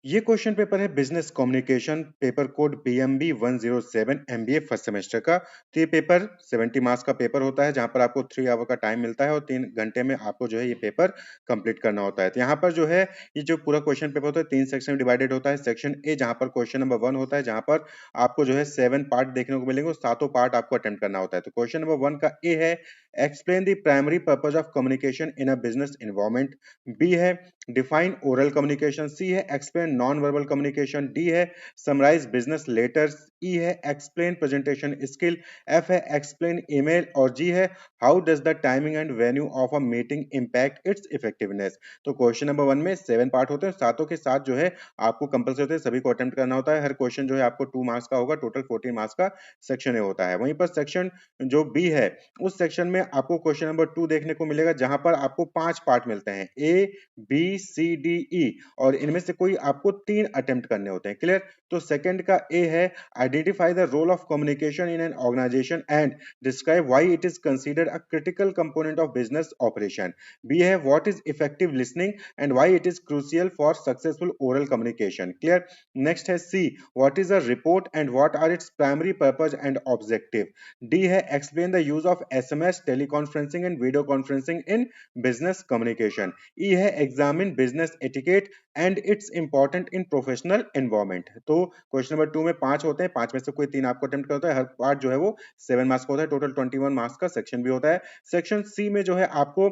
ये question paper है business communication paper code BMB 107 MBA first semester का। तो ये पेपर 70 मार्क्स का पेपर होता है जहां पर आपको 3 आवर का टाइम मिलता है और 3 घंटे में आपको जो है ये पेपर कंप्लीट करना होता है। तो यहाँ पर जो है ये जो पूरा क्वेश्चन पेपर होता है 3 सेक्शन में डिवाइडेड होता है। सेक्शन ए जहां पर क्वेश्चन नंबर 1 होता है, जहां पर आपको जो है 7 पार्ट देखने को मिलेंगे और सातों पार्ट आपको अटेम्प्ट करना होता है। तो क्वेश्चन नंबर 1 का ए है explain the primary purpose of communication in a business environment. B है डिफाइन ओरल कम्युनिकेशन। सी है explain non verbal communication. D है समराइज बिजनेस लेटर्स। ई है एक्सप्लेन प्रेजेंटेशन स्किल। एफ है explain email. और G है how does the timing and venue of a meeting impact its effectiveness. तो question number 1 में 7 part होते हैं, सातों के साथ जो है आपको कंपल्सरी होते हैं, सभी को अटेम्प्ट करना होता है। हर क्वेश्चन जो है आपको 2 मार्क्स का होगा, टोटल 14 मार्क्स का सेक्शन ए होता है। वहीं पर सेक्शन जो बी है उस सेक्शन में आपको क्वेश्चन नंबर 2 देखने को मिलेगा, जहां पर आपको 5 पार्ट मिलते हैं, A B C D E, और इनमें से कोई आपको 3 अटेम्प्ट करने होते हैं। क्लियर। तो सेकंड का ए है identify the role of communication in an organisation and describe why it is considered a critical component of business operation. B है what is effective listening and why it is crucial for successful oral communication. Clear. Next है C what is a report and what are its primary purpose and objective. D है explain the use of SMS teleconferencing and video conferencing in business communication. ई है examine business etiquette and it's important in professional environment. तो question number 2 में 5 होते हैं, 5 में से कोई 3 आपको अटेम्प्ट करता है। हर पार्ट जो है वो 7 मार्क्स का होता है, टोटल 21 मार्क्स का सेक्शन भी होता है। सेक्शन सी में जो है आपको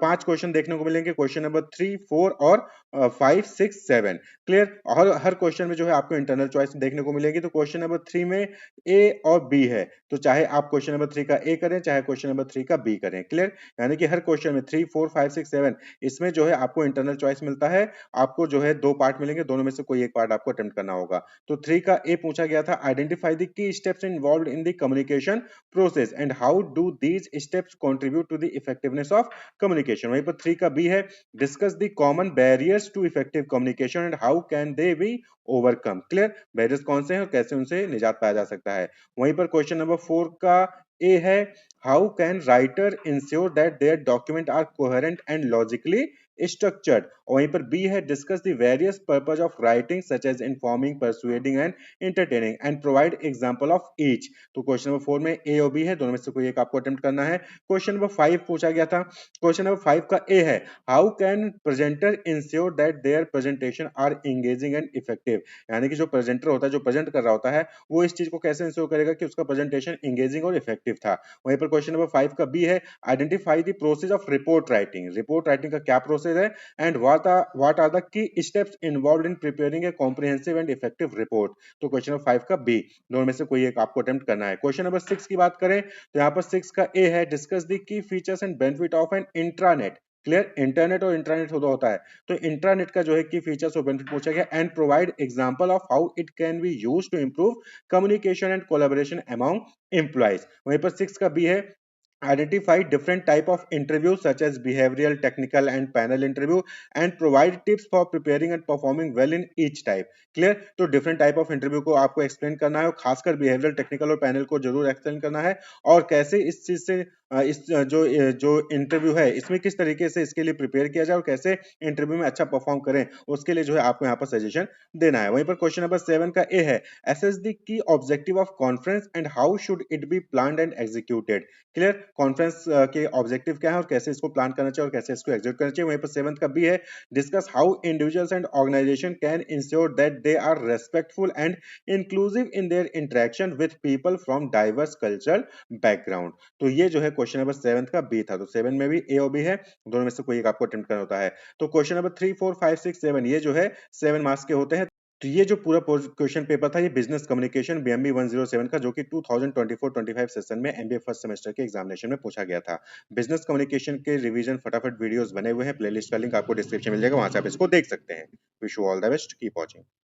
5 क्वेश्चन देखने को मिलेंगे, क्वेश्चन नंबर 3 4 और 5 6 7। क्लियर। और हर क्वेश्चन में जो है आपको इंटरनल चॉइस देखने को मिलेगी। तो क्वेश्चन नंबर 3 में ए और बी है, तो चाहे आप क्वेश्चन नंबर 3 का ए करें चाहे क्वेश्चन नंबर 3 का बी करें। क्लियर। यानी कि हर क्वेश्चन में 3 4 5 6 7 इसमें जो है आपको इंटरनल चॉइस मिलता है। आपको जो है 2 पार्ट मिलेंगे, दोनों में से कोई एक पार्ट आपको अटेम्प्ट करना होगा। तो 3 का ए पूछा गया था identify the key steps involved in the communication process and how do these steps contribute to the effectiveness of communication. वहीं पर 3 का बी है discuss the common barriers to effective communication and how can they be overcome. Clear. Barriers कौन से हैं और कैसे उनसे निजात पाया जा सकता है। वहीं पर क्वेश्चन नंबर 4 का ए है how can writer ensure that their document are coherent and logically structured. वहीं पर बी है discuss the various purpose of writing such as informing persuading and entertaining and provide example of each. तो question number 4 में ए और B है, दोनों में से कोई एक आपको अटेम्प्ट करना है। क्वेश्चन नंबर 5 पूछा गया था, क्वेश्चन नंबर 5 का ए है how can presenter ensure that their presentation are engaging and effective. यानी कि जो प्रेजेंटर होता है, जो प्रेजेंट कर रहा होता है, वो इस चीज को कैसे इंश्योर करेगा कि उसका प्रेजेंटेशन एंगेजिंग और इफेक्टिव था। वहीं पर क्वेश्चन नंबर 5 का बी है identify the process of report writing. Report writing का क्या प्रोसेस है and what are the key steps involved in preparing a comprehensive and effective report. तो क्वेश्चन नंबर 5 का बी, दोनों में से कोई एक आपको अटेम्प्ट करना है। क्वेश्चन नंबर 6 की बात करें तो यहाँ पर 6 का ए है discuss the key features and benefit of an intranet. Clear. Internet और इंट्रानेट होता है, तो इंट्रानेट का जो है की फीचर्स और बेनिफिट पूछा गया and provide example of how it can be used to improve communication and collaboration among employees. वहीं पर 6 का बी है identify different type of interviews such as behavioral, technical and panel interview and provide tips for preparing and performing well in each type. Clear। तो different type of interview को आपको explain करना है और खासकर behavioral, technical और panel को जरूर explain करना है और कैसे इस चीज से इस जो इंटरव्यू है इसमें किस तरीके से इसके लिए प्रिपेयर किया जाए और कैसे इंटरव्यू में अच्छा परफॉर्म करें, उसके लिए जो है आपको यहाँ पर सजेशन देना है। वहीं पर क्वेश्चन नंबर 7 का ए है assess the key objective of conference and how should it be planned and executed। Clear. Conference के ऑब्जेक्टिव क्या है और कैसे इसको प्लान करना चाहिए और कैसे इसको एग्जीक्यूट करना चाहिए। वहीं पर 7th का बी है discuss how individuals and organization can ensure that they are respectful and inclusive in their interaction with people from diverse cultural background. तो ये जो है क्वेश्चन नंबर 7 का बी था। तो 7 में भी ए और बी है, दोनों में से कोई एक आपको अटेम्प्ट करना होता है। तो क्वेश्चन नंबर 3 4 5 6 7 ये जो है 7 मार्क्स के होते हैं। तो ये जो पूरा क्वेश्चन पेपर था ये बिजनेस कम्युनिकेशन बीएमबी 107 का, जो कि 2024-25 सेशन में एमबीए फर्स्ट सेमेस्टर के एग्जामिनेशन में पूछा गया था। बिजनेस कम्युनिकेशन के रिवीजन फटाफट वीडियोस बने हुए हैं, प्लेलिस्ट का लिंक आपको डिस्क्रिप्शन में मिल जाएगा, वहां से आप इसको देख सकते हैं। Wish you all the best, keep watching.